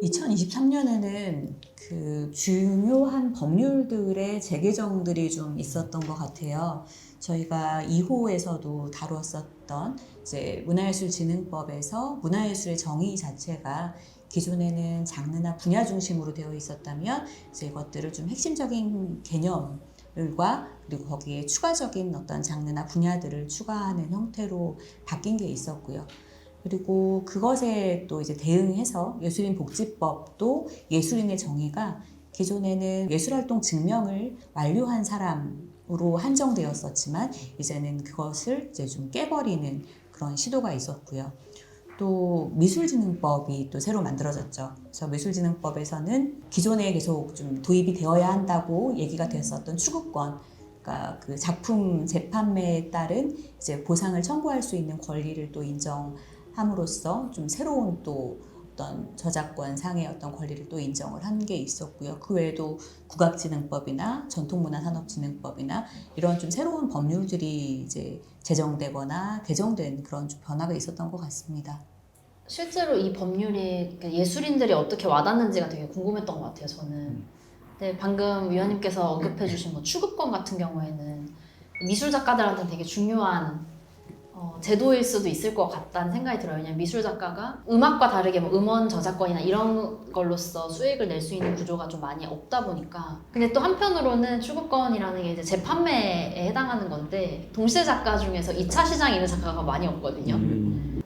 2023년에는 그 중요한 법률들의 재개정들이 좀 있었던 것 같아요. 저희가 2호에서도 다뤘었던 이제 문화예술진흥법에서 문화예술의 정의 자체가 기존에는 장르나 분야 중심으로 되어 있었다면 이제 이것들을 좀 핵심적인 개념과 그리고 거기에 추가적인 어떤 장르나 분야들을 추가하는 형태로 바뀐 게 있었고요. 그리고 그것에 또 이제 대응해서 예술인 복지법도 예술인의 정의가 기존에는 예술활동 증명을 완료한 사람으로 한정되었었지만 이제는 그것을 이제 좀 깨버리는 그런 시도가 있었고요. 또 미술진흥법이 또 새로 만들어졌죠. 그래서 미술진흥법에서는 기존에 계속 좀 도입이 되어야 한다고 얘기가 됐었던 추구권, 그러니까 그 작품 재판매에 따른 이제 보상을 청구할 수 있는 권리를 또 인정함으로써 좀 새로운 또 어떤 저작권 상의 어떤 권리를 또 인정을 한 게 있었고요. 그 외에도 국악진흥법이나 전통문화산업진흥법이나 이런 좀 새로운 법률들이 이제 제정되거나 개정된 그런 좀 변화가 있었던 것 같습니다. 실제로 이 법률이 예술인들이 어떻게 와닿는지가 되게 궁금했던 것 같아요, 저는. 근데 방금 위원님께서 언급해주신 뭐 추구권 같은 경우에는 미술 작가들한테는 되게 중요한 제도일 수도 있을 것 같다는 생각이 들어요. 왜냐면 미술 작가가 음악과 다르게 뭐 음원 저작권이나 이런 걸로써 수익을 낼 수 있는 구조가 좀 많이 없다 보니까. 근데 또 한편으로는 추구권이라는 게 이제 재판매에 해당하는 건데 동시대 작가 중에서 2차 시장에 있는 작가가 많이 없거든요.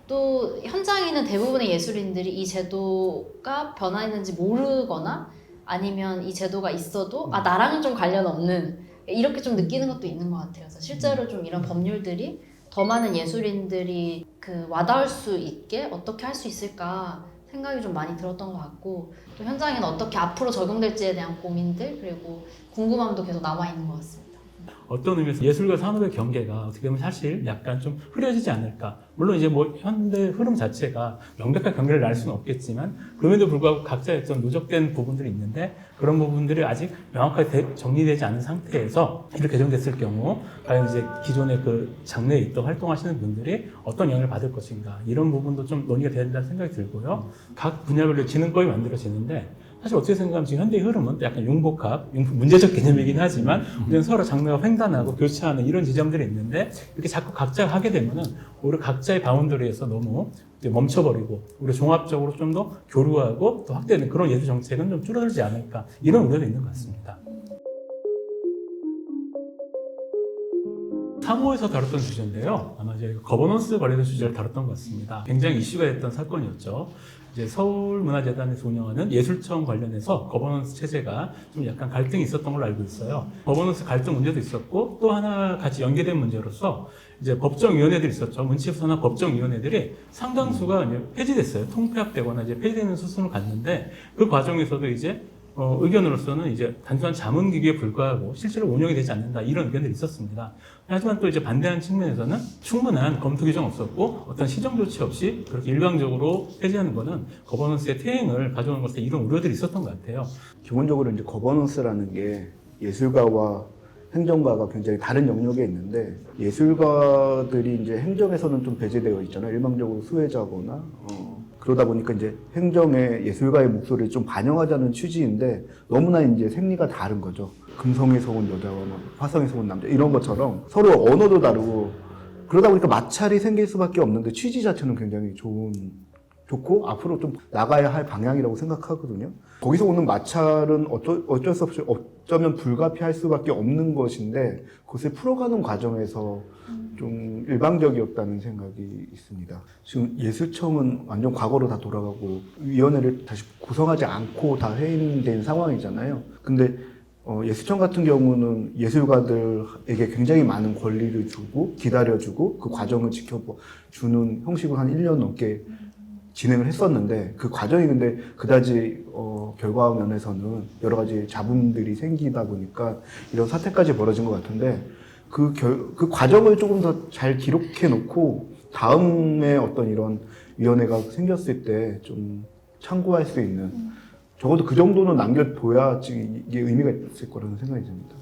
또 현장에 있는 대부분의 예술인들이 이 제도가 변화했는지 모르거나 아니면 이 제도가 있어도 나랑은 좀 관련 없는 이렇게 좀 느끼는 것도 있는 것 같아요. 그래서 실제로 좀 이런 법률들이 더 많은 예술인들이 그 와닿을 수 있게 어떻게 할 수 있을까 생각이 좀 많이 들었던 것 같고 또 현장에는 어떻게 앞으로 적용될지에 대한 고민들 그리고 궁금함도 계속 남아있는 것 같습니다. 어떤 의미에서 예술과 산업의 경계가 어떻게 보면 사실 약간 좀 흐려지지 않을까. 물론 이제 뭐 현대 흐름 자체가 명백한 경계를 날 수는 없겠지만 그럼에도 불구하고 각자의 어떤 누적된 부분들이 있는데 그런 부분들이 아직 명확하게 정리되지 않은 상태에서 이렇게 개정됐을 경우 과연 이제 기존의 그 장르에 있던 활동하시는 분들이 어떤 영향을 받을 것인가 이런 부분도 좀 논의가 돼야 된다는 생각이 들고요. 각 분야별로 진흥법이 만들어지는데 사실 어떻게 생각하면 지금 현대의 흐름은 약간 융복합, 문제적 개념이긴 하지만 우리는 서로 장르가 횡단하고 교차하는 이런 지점들이 있는데 이렇게 자꾸 각자가 하게 되면은 오히려 각자의 바운더리에서 너무 멈춰버리고 우리 종합적으로 좀 더 교류하고 또 확대되는 그런 예술 정책은 좀 줄어들지 않을까 이런 우려도 있는 것 같습니다. 3호에서 다뤘던 주제인데요. 아마 이제 거버넌스 관련된 주제를 다뤘던 것 같습니다. 굉장히 이슈가 됐던 사건이었죠. 이제 서울문화재단에서 운영하는 예술청 관련해서 거버넌스 체제가 좀 약간 갈등이 있었던 걸로 알고 있어요. 거버넌스 갈등 문제도 있었고 또 하나 같이 연계된 문제로서 이제 법정위원회들이 있었죠. 문체부서나 법정위원회들이 상당수가 이제 폐지됐어요. 통폐합되거나 이제 폐지되는 수순을 갔는데 그 과정에서도 이제 의견으로서는 이제 단순한 자문기구에 불과하고 실제로 운영이 되지 않는다 이런 의견들이 있었습니다. 하지만 또 이제 반대하는 측면에서는 충분한 검토 규정 없었고 어떤 시정 조치 없이 그렇게 일방적으로 폐지하는 것은 거버넌스의 퇴행을 가져오는 것에 이런 우려들이 있었던 것 같아요. 기본적으로 이제 거버넌스라는 게 예술가와 행정가가 굉장히 다른 영역에 있는데 예술가들이 이제 행정에서는 좀 배제되어 있잖아요. 일방적으로 수혜자거나 그러다 보니까 이제 행정의 예술가의 목소리를 좀 반영하자는 취지인데 너무나 이제 생리가 다른 거죠. 금성에서 온 여자와 화성에서 온 남자 이런 것처럼 서로 언어도 다르고 그러다 보니까 마찰이 생길 수밖에 없는데 취지 자체는 굉장히 좋고 앞으로 좀 나가야 할 방향이라고 생각하거든요. 거기서 오는 마찰은 어쩔 수 없이 어쩌면 불가피할 수밖에 없는 것인데 그것을 풀어가는 과정에서 좀 일방적이었다는 생각이 있습니다. 지금 예술청은 완전 과거로 다 돌아가고 위원회를 다시 구성하지 않고 다 해임된 상황이잖아요. 근데 예술청 같은 경우는 예술가들에게 굉장히 많은 권리를 주고 기다려주고 그 과정을 지켜주는 형식으로 한 1년 넘게 진행을 했었는데 그 과정이 근데 그다지 결과 면에서는 여러 가지 잡음들이 생기다 보니까 이런 사태까지 벌어진 것 같은데 그 과정을 조금 더 잘 기록해 놓고 다음에 어떤 이런 위원회가 생겼을 때 좀 참고할 수 있는 적어도 그 정도는 남겨둬야 이게 의미가 있을 거라는 생각이 듭니다.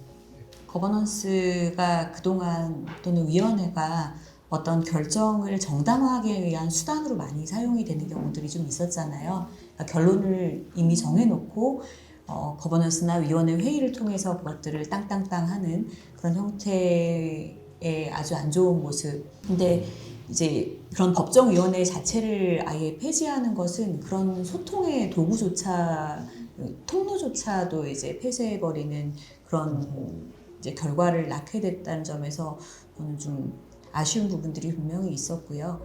거버넌스가 그동안 또는 위원회가 어떤 결정을 정당화하기 위한 수단으로 많이 사용이 되는 경우들이 좀 있었잖아요. 그러니까 결론을 이미 정해놓고 거버넌스나 위원회 회의를 통해서 그것들을 땅땅땅 하는 그런 형태의 아주 안 좋은 모습. 근데 이제 그런 법정위원회 자체를 아예 폐지하는 것은 그런 소통의 도구조차, 통로조차도 이제 폐쇄해버리는 그런 이제 결과를 낳게 됐다는 점에서 저는 좀 아쉬운 부분들이 분명히 있었고요.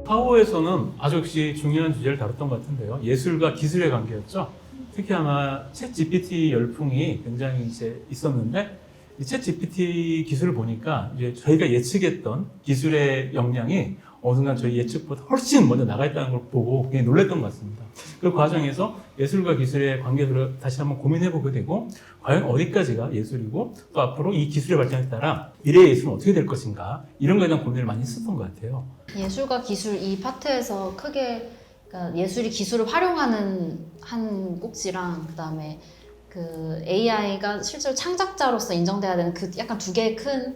파워에서는 아주 역시 중요한 주제를 다뤘던 것 같은데요. 예술과 기술의 관계였죠. 특히 아마 챗 GPT 열풍이 굉장히 이제 있었는데, 이 챗 GPT 기술을 보니까 이제 저희가 예측했던 기술의 역량이 어느 순간 저희 예측보다 훨씬 먼저 나가 있다는 걸 보고 굉장히 놀랐던 것 같습니다. 그 과정에서 예술과 기술의 관계를 다시 한번 고민해보게 되고, 과연 어디까지가 예술이고, 또 앞으로 이 기술의 발전에 따라 미래의 예술은 어떻게 될 것인가, 이런 거에 대한 고민을 많이 했었던 것 같아요. 예술과 기술 이 파트에서 크게 그러니까 예술이 기술을 활용하는 한 꼭지랑 그다음에 그 AI가 실제로 창작자로서 인정돼야 되는 그 약간 두 개의 큰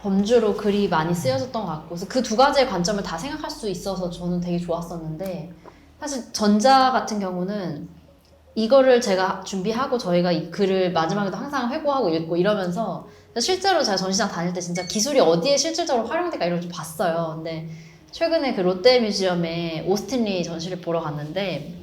범주로 글이 많이 쓰여졌던 것 같고, 그래서 그 두 가지의 관점을 다 생각할 수 있어서 저는 되게 좋았었는데, 사실 전자 같은 경우는 이거를 제가 준비하고 저희가 이 글을 마지막에도 항상 회고하고 읽고 이러면서 실제로 제가 전시장 다닐 때 진짜 기술이 어디에 실질적으로 활용될까 이런 걸 좀 봤어요. 근데 최근에 그 롯데뮤지엄에 오스틴 리 전시를 보러 갔는데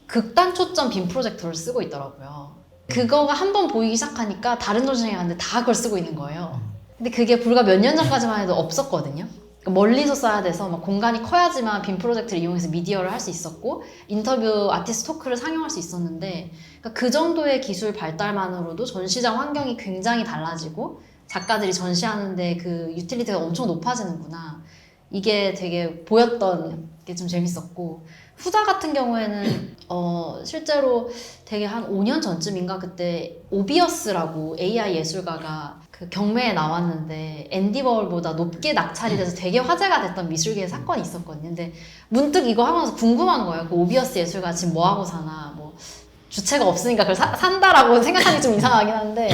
극단 초점 빔 프로젝터를 쓰고 있더라고요. 그거가 한 번 보이기 시작하니까 다른 전시장에 갔는데 다 그걸 쓰고 있는 거예요. 근데 그게 불과 몇 년 전까지만 해도 없었거든요. 그러니까 멀리서 써야 돼서 막 공간이 커야지만 빔 프로젝트를 이용해서 미디어를 할 수 있었고 인터뷰 아티스트 토크를 상영할 수 있었는데, 그러니까 그 정도의 기술 발달만으로도 전시장 환경이 굉장히 달라지고 작가들이 전시하는데 그 유틸리티가 엄청 높아지는구나, 이게 되게 보였던 게 좀 재밌었고, 후자 같은 경우에는 실제로 되게 한 5년 전쯤인가 그때 오비어스라고 AI 예술가가 그 경매에 나왔는데 앤디 버울보다 높게 낙찰이 돼서 되게 화제가 됐던 미술계의 사건이 있었거든요. 근데 문득 이거 하면서 궁금한 거예요. 그 오비어스 예술가 지금 뭐 하고 사나, 뭐 주체가 없으니까 그걸 산다라고 생각하기 좀 이상하긴 한데,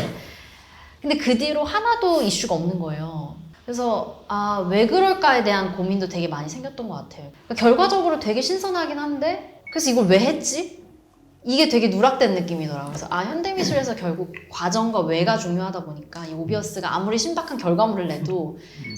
근데 그 뒤로 하나도 이슈가 없는 거예요. 그래서 왜 그럴까에 대한 고민도 되게 많이 생겼던 것 같아요. 그러니까 결과적으로 되게 신선하긴 한데 그래서 이걸 왜 했지? 이게 되게 누락된 느낌이더라고요. 그래서 현대미술에서 결국 과정과 왜가 중요하다 보니까 이 오비어스가 아무리 신박한 결과물을 내도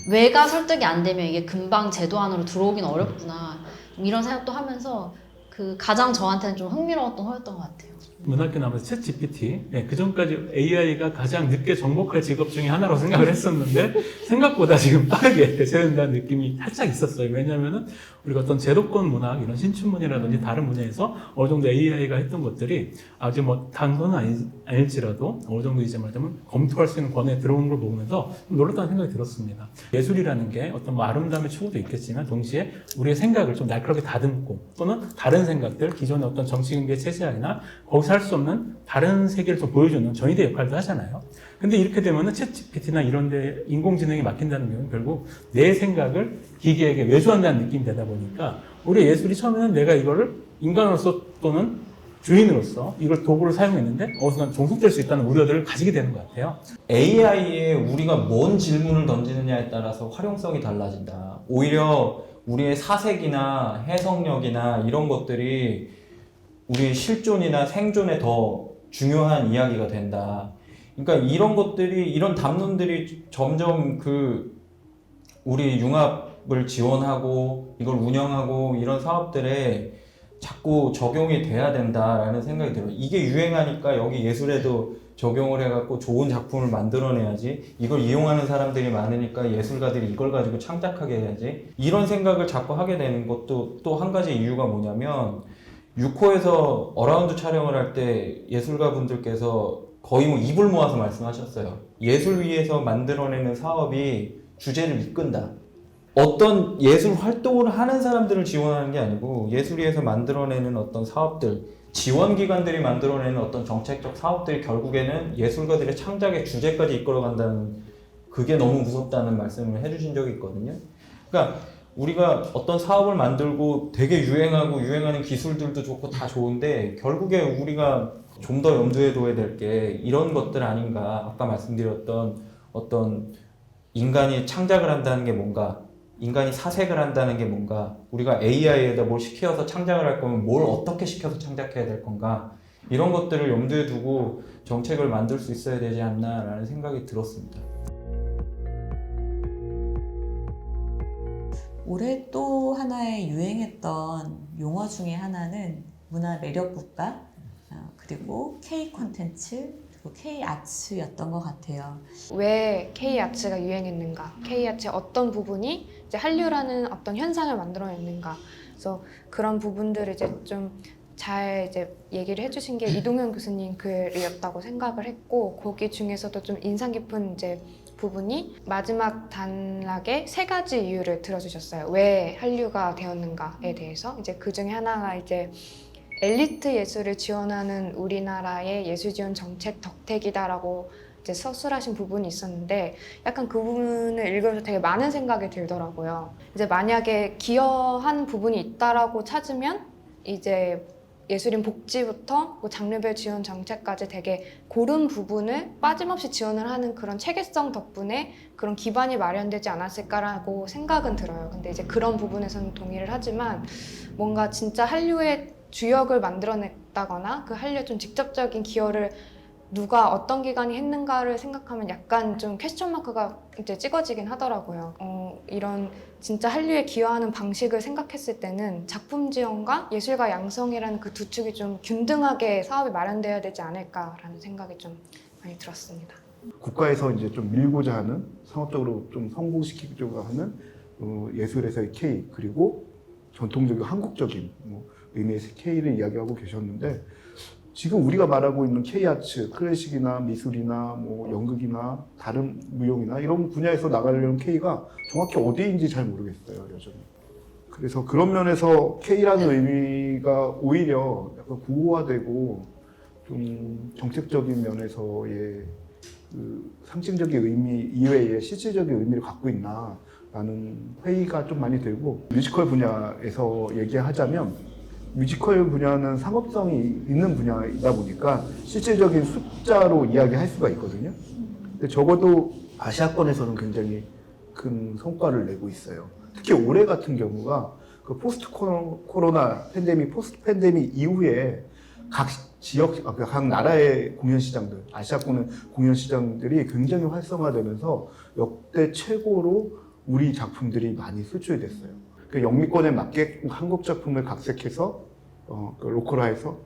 왜가 설득이 안 되면 이게 금방 제도 안으로 들어오긴 어렵구나, 이런 생각도 하면서 그 가장 저한테는 좀 흥미로웠던 호였던 것 같아요. 문학계 나오면서 챗 GPT, 그 전까지 AI가 가장 늦게 정복할 직업 중에 하나로 생각을 했었는데 생각보다 지금 빠르게 대세된다는 느낌이 살짝 있었어요. 왜냐하면은 우리가 어떤 제도권 문학, 이런 신춘문이라든지 다른 분야에서 어느 정도 AI가 했던 것들이 아주 뭐 단거는 아닐지라도 어느 정도 이제 말하자면 검토할 수 있는 권에 들어오는 걸 보면서 좀 놀랐다는 생각이 들었습니다. 예술이라는 게 어떤 뭐 아름다움의 추구도 있겠지만 동시에 우리의 생각을 좀 날카롭게 다듬고 또는 다른 생각들, 기존의 어떤 정치경제 체제나 거기서 할 수 없는 다른 세계를 좀 보여주는 전위대 역할도 하잖아요. 근데 이렇게 되면은 챗GPT나 이런 데 인공지능이 맡긴다는 경우는 결국 내 생각을 기계에게 외주한다는 느낌이 되다 보니까 우리 예술이 처음에는 내가 이거를 인간으로서 또는 주인으로서 이걸 도구를 사용했는데 어느 순간 종속될 수 있다는 우려들을 가지게 되는 것 같아요. AI에 우리가 뭔 질문을 던지느냐에 따라서 활용성이 달라진다. 오히려 우리의 사색이나 해석력이나 이런 것들이 우리의 실존이나 생존에 더 중요한 이야기가 된다. 그러니까 이런 것들이, 이런 담론들이 점점 우리 융합을 지원하고 이걸 운영하고 이런 사업들에 자꾸 적용이 돼야 된다라는 생각이 들어요. 이게 유행하니까 여기 예술에도 적용을 해갖고 좋은 작품을 만들어내야지, 이걸 이용하는 사람들이 많으니까 예술가들이 이걸 가지고 창작하게 해야지, 이런 생각을 자꾸 하게 되는 것도 또 한 가지 이유가 뭐냐면, 6호에서 어라운드 촬영을 할 때 예술가 분들께서 거의 뭐 입을 모아서 말씀하셨어요. 예술 위에서 만들어내는 사업이 주제를 이끈다. 어떤 예술 활동을 하는 사람들을 지원하는 게 아니고 예술 위에서 만들어내는 어떤 사업들, 지원기관들이 만들어내는 어떤 정책적 사업들이 결국에는 예술가들의 창작의 주제까지 이끌어간다는, 그게 너무 무섭다는 말씀을 해주신 적이 있거든요. 그러니까 우리가 어떤 사업을 만들고 되게 유행하고 유행하는 기술들도 좋고 다 좋은데 결국에 우리가 좀 더 염두에 둬야 될 게 이런 것들 아닌가. 아까 말씀드렸던 어떤 인간이 창작을 한다는 게 뭔가, 인간이 사색을 한다는 게 뭔가, 우리가 AI에다 뭘 시켜서 창작을 할 거면 뭘 어떻게 시켜서 창작해야 될 건가, 이런 것들을 염두에 두고 정책을 만들 수 있어야 되지 않나라는 생각이 들었습니다. 올해 또 하나의 유행했던 용어 중에 하나는 문화 매력 국가, 그리고 K 콘텐츠, 그리고 K 아츠였던 것 같아요. 왜 K-아츠가 유행했는가, K-아츠의 어떤 부분이 이제 한류라는 어떤 현상을 만들어냈는가, 그래서 그런 부분들을 이제 좀 잘 이제 얘기를 해주신 게 이동현 교수님 글이었다고 생각을 했고, 거기 중에서도 좀 인상 깊은 이제 부분이 마지막 단락에 3가지 이유를 들어주셨어요. 왜 한류가 되었는가에 대해서. 이제 그 중에 하나가 이제 엘리트 예술을 지원하는 우리나라의 예술 지원 정책 덕택이다라고 이제 서술하신 부분이 있었는데, 약간 그 부분을 읽으면서 되게 많은 생각이 들더라고요. 이제 만약에 기여한 부분이 있다라고 찾으면 이제 예술인 복지부터 뭐 장르별 지원 정책까지 되게 고른 부분을 빠짐없이 지원을 하는 그런 체계성 덕분에 그런 기반이 마련되지 않았을까라고 생각은 들어요. 근데 이제 그런 부분에서는 동의를 하지만, 뭔가 진짜 한류의 주역을 만들어냈다거나 그 한류에 좀 직접적인 기여를 누가 어떤 기관이 했는가를 생각하면 약간 좀 퀘스천 마크가 이제 찍어지긴 하더라고요. 이런 진짜 한류에 기여하는 방식을 생각했을 때는 작품 지원과 예술가 양성이라는 그 두 축이 좀 균등하게 사업이 마련되어야 되지 않을까라는 생각이 좀 많이 들었습니다. 국가에서 이제 좀 밀고자 하는, 상업적으로 좀 성공시키려고 하는 예술에서의 K, 그리고 전통적이고 한국적인 의미에서 K를 이야기하고 계셨는데, 지금 우리가 말하고 있는 K-아츠, 클래식이나 미술이나 뭐 연극이나 다른 무용이나 이런 분야에서 나가려는 K가 정확히 어디인지 잘 모르겠어요, 여전히. 그래서 그런 면에서 K라는 의미가 오히려 약간 구호화되고 좀 정책적인 면에서의 그 상징적인 의미 이외에 실질적인 의미를 갖고 있나라는 회의가 좀 많이 들고, 뮤지컬 분야에서 얘기하자면 뮤지컬 분야는 상업성이 있는 분야이다 보니까 실질적인 숫자로 이야기할 수가 있거든요. 근데 적어도 아시아권에서는 굉장히 큰 성과를 내고 있어요. 특히 올해 같은 경우가 그 포스트 코로나 팬데믹, 포스트 팬데믹 이후에 각 지역, 각 나라의 공연 시장들, 아시아권의 공연 시장들이 굉장히 활성화되면서 역대 최고로 우리 작품들이 많이 수출됐어요. 그 영미권에 맞게 한국 작품을 각색해서 그 로컬화해서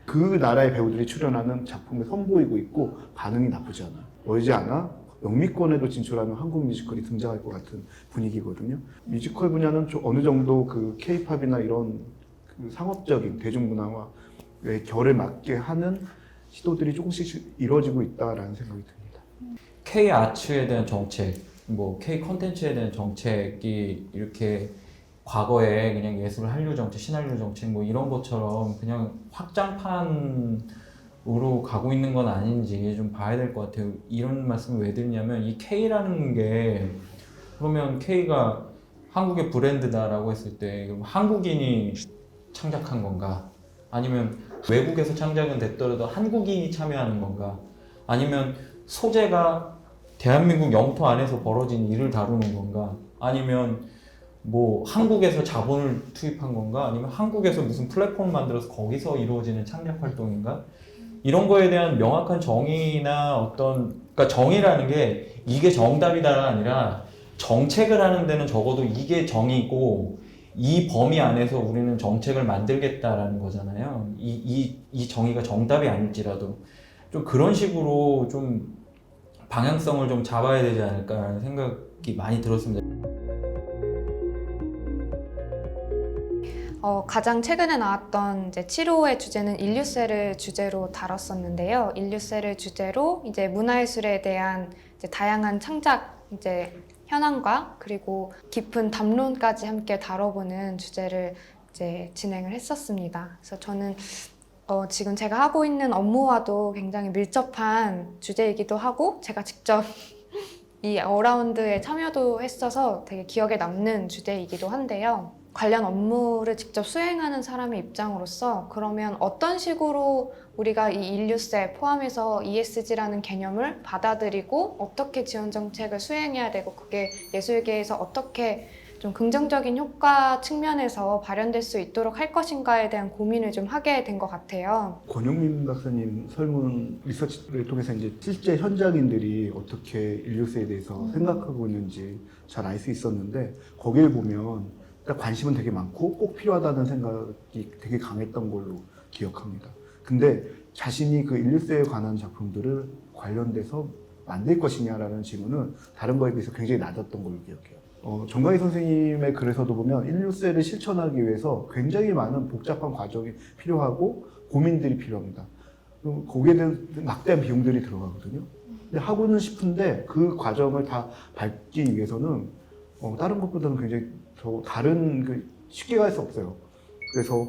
그 나라의 배우들이 출연하는 작품을 선보이고 있고 반응이 나쁘지 않아요. 머지않아 영미권에도 진출하는 한국 뮤지컬이 등장할 것 같은 분위기거든요. 뮤지컬 분야는 좀 어느 정도 그 K-팝이나 이런 그 상업적인 대중문화와의 결을 맞게 하는 시도들이 조금씩 이루어지고 있다라는 생각이 듭니다. K-아츠에 대한 정책, 뭐 K-컨텐츠에 대한 정책이 이렇게 과거에 그냥 예술 한류 정책, 신한류 정책 뭐 이런 것처럼 그냥 확장판으로 가고 있는 건 아닌지 좀 봐야 될 것 같아요. 이런 말씀을 왜 드리냐면, 이 K라는 게, 그러면 K가 한국의 브랜드다라고 했을 때 그럼 한국인이 창작한 건가? 아니면 외국에서 창작은 됐더라도 한국인이 참여하는 건가? 아니면 소재가 대한민국 영토 안에서 벌어진 일을 다루는 건가? 아니면 뭐 한국에서 자본을 투입한 건가? 아니면 한국에서 무슨 플랫폼 만들어서 거기서 이루어지는 창작 활동인가? 이런 거에 대한 명확한 정의나 그러니까 정의라는 게 이게 정답이다가 아니라, 정책을 하는 데는 적어도 이게 정의고 이 범위 안에서 우리는 정책을 만들겠다라는 거잖아요. 이 정의가 정답이 아닐지라도 좀 그런 식으로 좀 방향성을 좀 잡아야 되지 않을까라는 생각이 많이 들었습니다. 가장 최근에 나왔던 이제 7호의 주제는 인류세를 주제로 다뤘었는데요. 인류세를 주제로 이제 문화예술에 대한 이제 다양한 창작 이제 현황과 그리고 깊은 담론까지 함께 다뤄보는 주제를 이제 진행을 했었습니다. 그래서 저는 지금 제가 하고 있는 업무와도 굉장히 밀접한 주제이기도 하고, 제가 직접 이 어라운드에 참여도 했어서 되게 기억에 남는 주제이기도 한데요. 관련 업무를 직접 수행하는 사람의 입장으로서 그러면 어떤 식으로 우리가 이 인류세 포함해서 ESG라는 개념을 받아들이고 어떻게 지원 정책을 수행해야 되고 그게 예술계에서 어떻게 좀 긍정적인 효과 측면에서 발현될 수 있도록 할 것인가에 대한 고민을 좀 하게 된 것 같아요. 권영민 박사님 설문 리서치를 통해서 이제 실제 현장인들이 어떻게 인류세에 대해서 생각하고 있는지 잘 알 수 있었는데 거기에 보면 일단 관심은 되게 많고 꼭 필요하다는 생각이 되게 강했던 걸로 기억합니다. 근데 자신이 그 인류세에 관한 작품들을 관련돼서 만들 것이냐라는 질문은 다른 거에 비해서 굉장히 낮았던 걸로 기억해요. 정강희 선생님의 글에서도 보면 인류세를 실천하기 위해서 굉장히 많은 복잡한 과정이 필요하고 고민들이 필요합니다. 거기에 대한 막대한 비용들이 들어가거든요. 근데 하고는 싶은데 그 과정을 다 밟기 위해서는 다른 것보다는 굉장히 더 다른 쉽게 갈 수 없어요. 그래서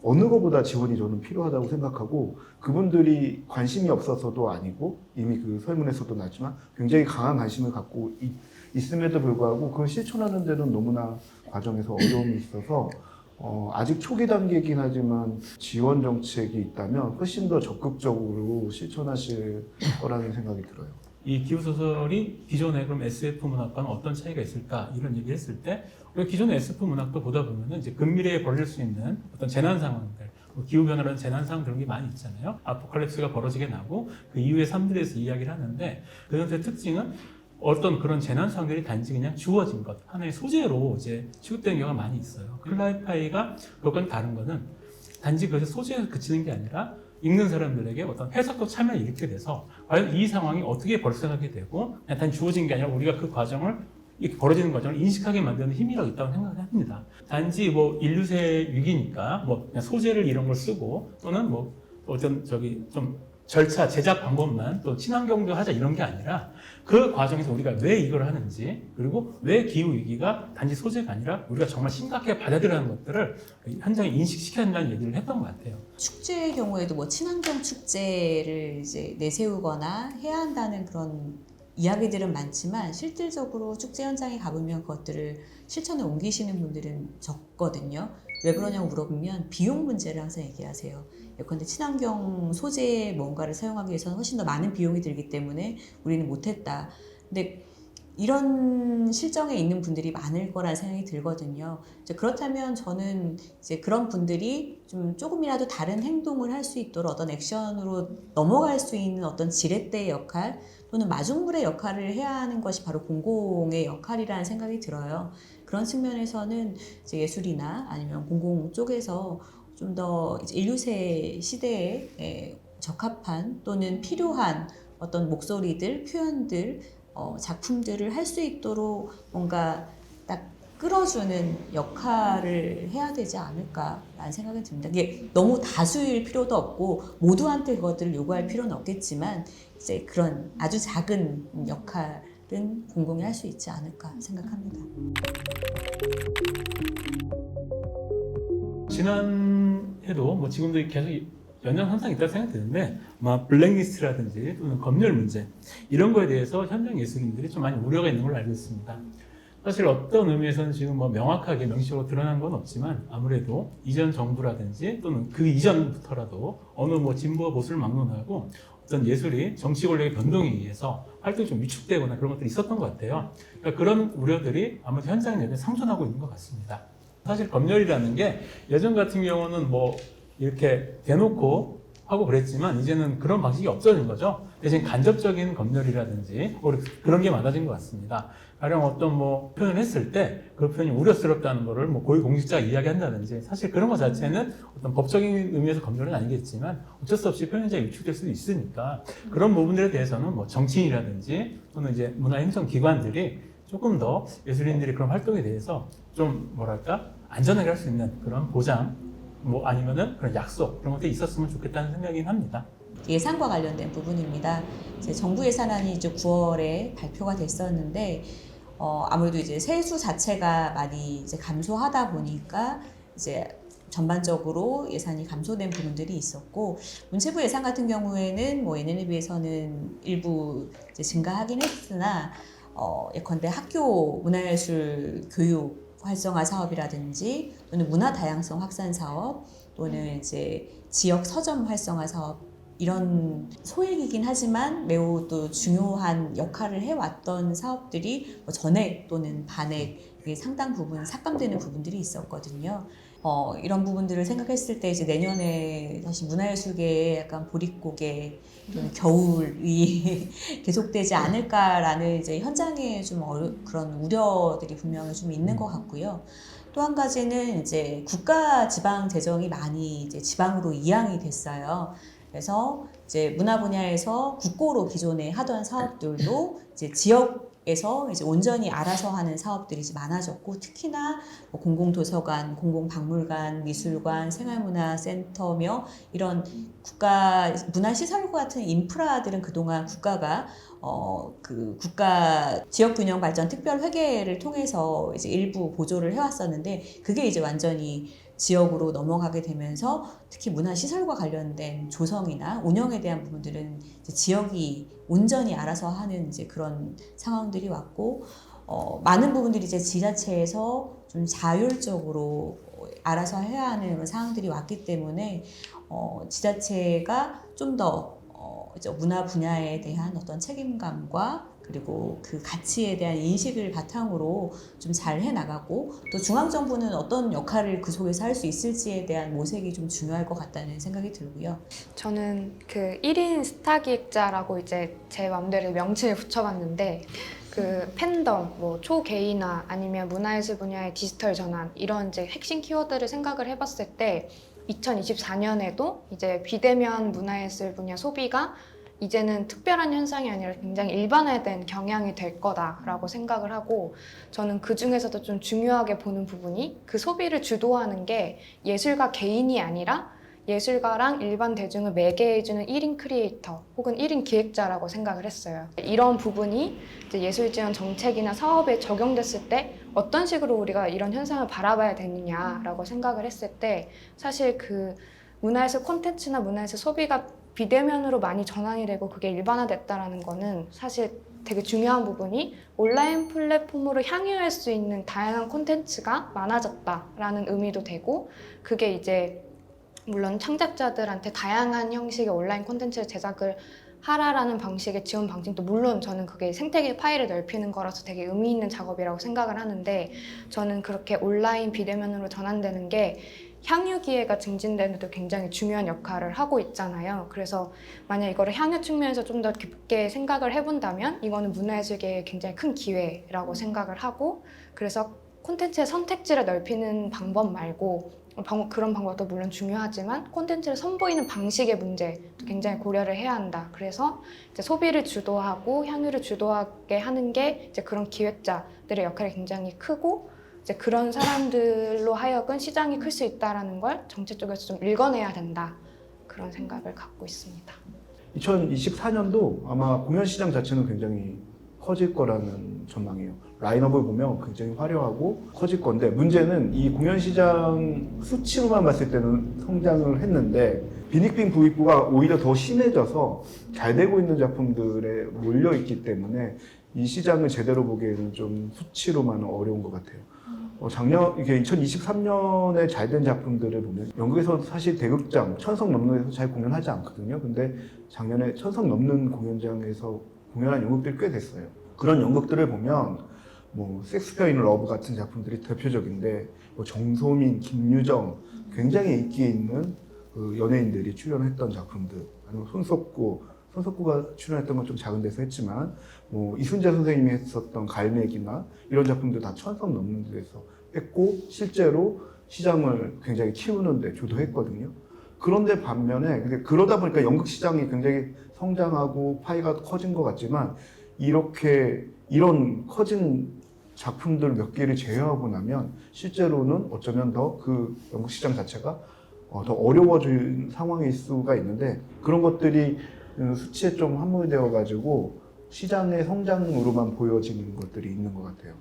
어느 것보다 지원이 저는 필요하다고 생각하고 그분들이 관심이 없어서도 아니고 이미 그 설문에서도 나왔지만 굉장히 강한 관심을 갖고 있음에도 불구하고 그걸 실천하는 데는 너무나 과정에서 어려움이 있어서 아직 초기 단계이긴 하지만 지원 정책이 있다면 훨씬 더 적극적으로 실천하실 거라는 생각이 들어요. 이 기후소설이 기존의 그럼 SF 문학과는 어떤 차이가 있을까 이런 얘기를 했을 때 우리가 기존의 SF 문학도 보다 보면은 이제 근미래에 벌어질 수 있는 어떤 재난 상황들, 기후변화라는 재난 상황 그런 게 많이 있잖아요. 아포칼립스가 벌어지게 나고 그 이후의 삶들에 대해서 이야기를 하는데 그것의 특징은 어떤 그런 재난 상황들이 단지 그냥 주어진 것, 하나의 소재로 이제 취급되는 경우가 많이 있어요. 클라이파이가 그것과는 다른 거는 단지 그것의 소재에 그치는 게 아니라 읽는 사람들에게 어떤 해석과 참여를 일으키게 돼서 과연 이 상황이 어떻게 발생하게 되고 그냥 단지 주어진 게 아니라 우리가 그 과정을 이렇게 벌어지는 과정을 인식하게 만드는 힘이라고 있다고 생각합니다. 단지 뭐 인류세 위기니까 뭐 그냥 소재를 이런 걸 쓰고 또는 뭐 어떤 좀 절차, 제작 방법만 또 친환경도 하자 이런 게 아니라 그 과정에서 우리가 왜 이걸 하는지 그리고 왜 기후위기가 단지 소재가 아니라 우리가 정말 심각하게 받아들여야 하는 것들을 현장에 인식시켜야 한다는 얘기를 했던 것 같아요. 축제의 경우에도 뭐 친환경 축제를 이제 내세우거나 해야 한다는 그런 이야기들은 많지만 실질적으로 축제 현장에 가보면 그것들을 실천에 옮기시는 분들은 적거든요. 왜 그러냐고 물어보면 비용 문제를 항상 얘기하세요. 예컨대 친환경 소재의 뭔가를 사용하기 위해서는 훨씬 더 많은 비용이 들기 때문에 우리는 못했다. 근데 이런 실정에 있는 분들이 많을 거라는 생각이 들거든요. 이제 그렇다면 저는 이제 그런 분들이 좀 조금이라도 다른 행동을 할 수 있도록 어떤 액션으로 넘어갈 수 있는 어떤 지렛대의 역할 또는 마중물의 역할을 해야 하는 것이 바로 공공의 역할이라는 생각이 들어요. 그런 측면에서는 이제 예술이나 아니면 공공 쪽에서 좀 더 인류세 시대에 적합한 또는 필요한 어떤 목소리들, 표현들, 작품들을 할 수 있도록 뭔가 딱 끌어주는 역할을 해야 되지 않을까라는 생각이 듭니다. 이게 너무 다수일 필요도 없고 모두한테 그것들을 요구할 필요는 없겠지만 이제 그런 아주 작은 역할은 공공이 할 수 있지 않을까 생각합니다. 지난해도 뭐 지금도 계속 연장선상이 있다고 생각되는데 아마 블랙리스트라든지 또는 검열 문제 이런 거에 대해서 현장 예술인들이 좀 많이 우려가 있는 걸로 알고 있습니다. 사실 어떤 의미에서는 지금 뭐 명확하게 명시적으로 드러난 건 없지만 아무래도 이전 정부라든지 또는 그 이전부터라도 어느 뭐 진보와 보수를 막론하고 어떤 예술이 정치 권력의 변동에 의해서 활동이 좀 위축되거나 그런 것들이 있었던 것 같아요. 그러니까 그런 우려들이 아무래도 현장 내에 상존하고 있는 것 같습니다. 사실 검열이라는 게 예전 같은 경우는 뭐 이렇게 대놓고 하고 그랬지만 이제는 그런 방식이 없어진 거죠. 대신 간접적인 검열이라든지 그런 게 많아진 것 같습니다. 가령 어떤 뭐 표현을 했을 때 그 표현이 우려스럽다는 거를 뭐 고위공직자가 이야기한다든지 사실 그런 것 자체는 어떤 법적인 의미에서 검열은 아니겠지만 어쩔 수 없이 표현자가 위축될 수도 있으니까 그런 부분들에 대해서는 뭐 정치인이라든지 또는 이제 문화행정기관들이 조금 더 예술인들이 그런 활동에 대해서 좀 뭐랄까 안전하게 할 수 있는 그런 보장 뭐 아니면은 그런 약속 그런 것들이 있었으면 좋겠다는 생각이긴 합니다. 예산과 관련된 부분입니다. 이제 정부 예산안이 이제 9월에 발표가 됐었는데 아무래도 이제 세수 자체가 많이 이제 감소하다 보니까 이제 전반적으로 예산이 감소된 부분들이 있었고 문체부 예산 같은 경우에는 뭐 예년에 비해서는 일부 이제 증가하긴 했으나 예컨대 학교 문화예술 교육 활성화 사업이라든지 또는 문화 다양성 확산 사업 또는 이제 지역 서점 활성화 사업 이런 소액이긴 하지만 매우 또 중요한 역할을 해왔던 사업들이 뭐 전액 또는 반액 상당 부분 삭감되는 부분들이 있었거든요. 이런 부분들을 생각했을 때 이제 내년에 다시 문화예술계에 약간 보릿고개 겨울이 계속되지 않을까라는 이제 현장에 좀 그런 우려들이 분명히 좀 있는 것 같고요. 또 한 가지는 이제 국가 지방 재정이 많이 이제 지방으로 이양이 됐어요. 그래서 이제 문화 분야에서 국고로 기존에 하던 사업들도 이제 지역에서 이제 온전히 알아서 하는 사업들이 이제 많아졌고, 특히나 뭐 공공도서관, 공공박물관, 미술관, 생활문화센터며 이런 국가 문화시설과 같은 인프라들은 그동안 국가가 그 국가 지역균형 발전 특별회계를 통해서 이제 일부 보조를 해왔었는데, 그게 이제 완전히 지역으로 넘어가게 되면서 특히 문화시설과 관련된 조성이나 운영에 대한 부분들은 이제 지역이 온전히 알아서 하는 이제 그런 상황들이 왔고, 많은 부분들이 이제 지자체에서 좀 자율적으로 알아서 해야 하는 그런 상황들이 왔기 때문에 지자체가 좀 더 문화 분야에 대한 어떤 책임감과 그리고 그 가치에 대한 인식을 바탕으로 좀 잘 해나가고, 또 중앙정부는 어떤 역할을 그 속에서 할 수 있을지에 대한 모색이 좀 중요할 것 같다는 생각이 들고요. 저는 그 1인 스타 기획자라고 이제 제 맘대로 명칭을 붙여봤는데, 그 팬덤, 뭐 초개인화 아니면 문화예술 분야의 디지털 전환 이런 이제 핵심 키워드를 생각을 해봤을 때 2024년에도 이제 비대면 문화예술 분야 소비가 이제는 특별한 현상이 아니라 굉장히 일반화된 경향이 될 거다라고 생각을 하고, 저는 그 중에서도 좀 중요하게 보는 부분이 그 소비를 주도하는 게 예술가 개인이 아니라 예술가랑 일반 대중을 매개해주는 1인 크리에이터 혹은 1인 기획자라고 생각을 했어요. 이런 부분이 이제 예술 지원 정책이나 사업에 적용됐을 때 어떤 식으로 우리가 이런 현상을 바라봐야 되느냐라고 생각을 했을 때, 사실 그 문화예술 콘텐츠나 문화예술 소비가 비대면으로 많이 전환이 되고 그게 일반화됐다라는 거는 사실 되게 중요한 부분이 온라인 플랫폼으로 향유할 수 있는 다양한 콘텐츠가 많아졌다라는 의미도 되고, 그게 이제 물론 창작자들한테 다양한 형식의 온라인 콘텐츠를 제작을 하라라는 방식의 지원 방식도 물론 저는 그게 생태계 파일을 넓히는 거라서 되게 의미 있는 작업이라고 생각을 하는데, 저는 그렇게 온라인 비대면으로 전환되는 게 향유 기회가 증진되는 데도 굉장히 중요한 역할을 하고 있잖아요. 그래서 만약 이거를 향유 측면에서 좀 더 깊게 생각을 해본다면 이거는 문화예술계의 굉장히 큰 기회라고 생각을 하고, 그래서 콘텐츠의 선택지를 넓히는 방법 말고 그런 방법도 물론 중요하지만 콘텐츠를 선보이는 방식의 문제도 굉장히 고려를 해야 한다. 그래서 이제 소비를 주도하고 향유를 주도하게 하는 게 이제 그런 기획자들의 역할이 굉장히 크고, 이제 그런 사람들로 하여금 시장이 클 수 있다는 걸 정책 쪽에서 좀 읽어내야 된다. 그런 생각을 갖고 있습니다. 2024년도 아마 공연 시장 자체는 굉장히 커질 거라는 전망이에요. 라인업을 보면 굉장히 화려하고 커질 건데, 문제는 이 공연 시장 수치로만 봤을 때는 성장을 했는데 빈익빈 부익부가 오히려 더 심해져서 잘 되고 있는 작품들에 몰려 있기 때문에 이 시장을 제대로 보기에는 좀 수치로만은 어려운 것 같아요. 이게 2023년에 잘 된 작품들을 보면 영국에서 사실 대극장 1000석 넘는 데서 잘 공연하지 않거든요. 근데 작년에 1000석 넘는 공연장에서 공연한 연극들이 꽤 됐어요. 그런 연극들을 보면 뭐 섹스피어 인 러브 같은 작품들이 대표적인데, 뭐 정소민, 김유정 굉장히 인기 있는 그 연예인들이 출연했던 작품들, 아니면 손석구가 출연했던 건 좀 작은 데서 했지만 뭐 이순재 선생님이 했었던 갈매기나 이런 작품들 다 1000석 넘는 데서 했고 실제로 시장을 굉장히 키우는 데 주도했거든요. 그런데 반면에 그러다 보니까 연극 시장이 굉장히 성장하고 파이가 커진 것 같지만, 이런 커진 작품들 몇 개를 제외하고 나면 실제로는 어쩌면 더 그 연극 시장 자체가 더 어려워진 상황일 수가 있는데, 그런 것들이 수치에 좀 함몰되어 가지고 시장의 성장으로만 보여지는 것들이 있는 것 같아요.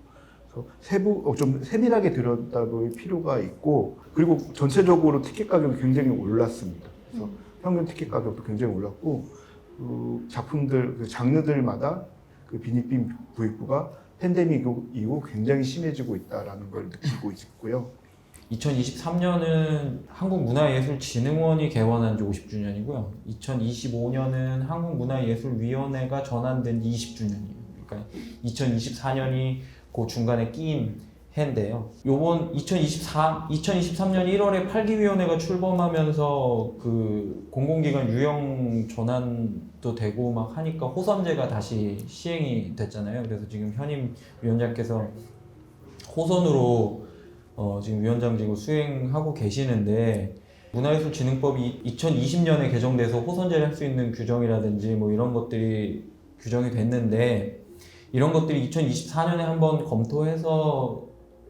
그래서 좀 세밀하게 들여다볼 필요가 있고, 그리고 전체적으로 티켓 가격이 굉장히 올랐습니다. 그래서 평균 티켓 가격도 굉장히 올랐고, 그 작품들, 그 장르들마다 그 빈익빈 부익부가 팬데믹이고 굉장히 심해지고 있다라는 걸 느끼고 있고요. 2023년은 한국문화예술진흥원이 개원한 지 50주년이고요. 2025년은 한국문화예술위원회가 전환된 지 20주년이에요. 그러니까 2024년이 그 중간에 끼인 해인데요. 요번 2023년 1월에 8기위원회가 출범하면서 그 공공기관 유형 전환도 되고 막 하니까 호선제가 다시 시행이 됐잖아요. 그래서 지금 현임 위원장께서 호선으로 지금 위원장직을 수행하고 계시는데 문화예술진흥법이 2020년에 개정돼서 호선제를 할 수 있는 규정이라든지 뭐 이런 것들이 규정이 됐는데 이런 것들이 2024년에 한번 검토해서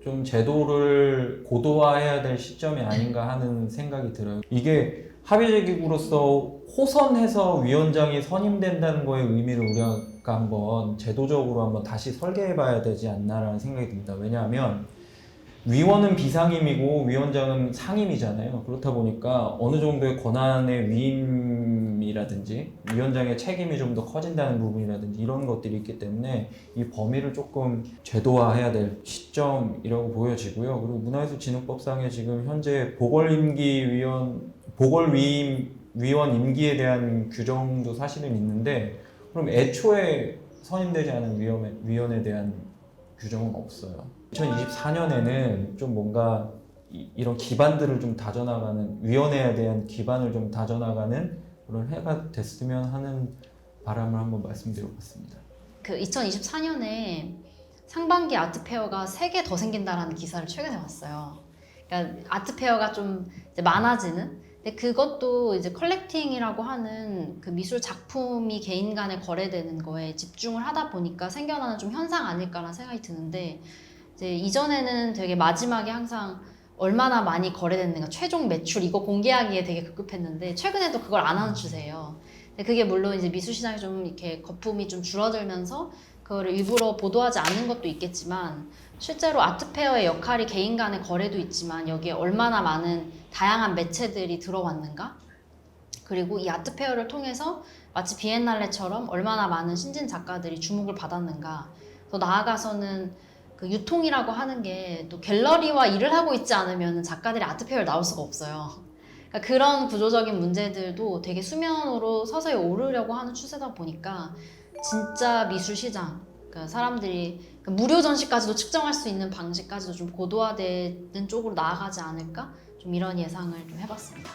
좀 제도를 고도화해야 될 시점이 아닌가 하는 생각이 들어요. 이게 합의제기구로서 호선해서 위원장이 선임된다는 거의 의미를 우리가 한번 제도적으로 한번 다시 설계해 봐야 되지 않나라는 생각이 듭니다. 왜냐하면 위원은 비상임이고 위원장은 상임이잖아요. 그렇다 보니까 어느 정도의 권한의 위임이라든지 위원장의 책임이 좀 더 커진다는 부분이라든지 이런 것들이 있기 때문에 이 범위를 조금 제도화해야 될 시점이라고 보여지고요. 그리고 문화예술진흥법상에 지금 현재 보궐위원 임기에 대한 규정도 사실은 있는데 그럼 애초에 선임되지 않은 위원에 대한 규정은 없어요. 2024년에는 좀 뭔가 이런 기반들을 좀 다져나가는 위원회에 대한 기반을 좀 다져나가는 그런 해가 됐으면 하는 바람을 한번 말씀드려봤습니다. 그 2024년에 상반기 아트페어가 3개 더 생긴다라는 기사를 최근에 봤어요. 그러니까 아트페어가 좀 이제 많아지는. 근데 그것도 이제 컬렉팅이라고 하는 그 미술 작품이 개인 간에 거래되는 거에 집중을 하다 보니까 생겨나는 좀 현상 아닐까라는 생각이 드는데 이제 이전에는 되게 마지막에 항상 얼마나 많이 거래됐는가 최종 매출 이거 공개하기에 되게 급급했는데 최근에도 그걸 안 하는 추세예요. 근데 그게 물론 이제 미술 시장이 좀 이렇게 거품이 좀 줄어들면서 그거를 일부러 보도하지 않는 것도 있겠지만 실제로 아트페어의 역할이 개인 간의 거래도 있지만 여기에 얼마나 많은 다양한 매체들이 들어왔는가? 그리고 이 아트페어를 통해서 마치 비엔날레처럼 얼마나 많은 신진 작가들이 주목을 받았는가? 더 나아가서는 그 유통이라고 하는 게 또 갤러리와 일을 하고 있지 않으면 작가들이 아트페어를 나올 수가 없어요. 그러니까 그런 구조적인 문제들도 되게 수면으로 서서히 오르려고 하는 추세다 보니까 진짜 미술 시장, 그러니까 사람들이 무료 전시까지도 측정할 수 있는 방식까지도 좀 고도화되는 쪽으로 나아가지 않을까? 좀 이런 예상을 좀 해봤습니다.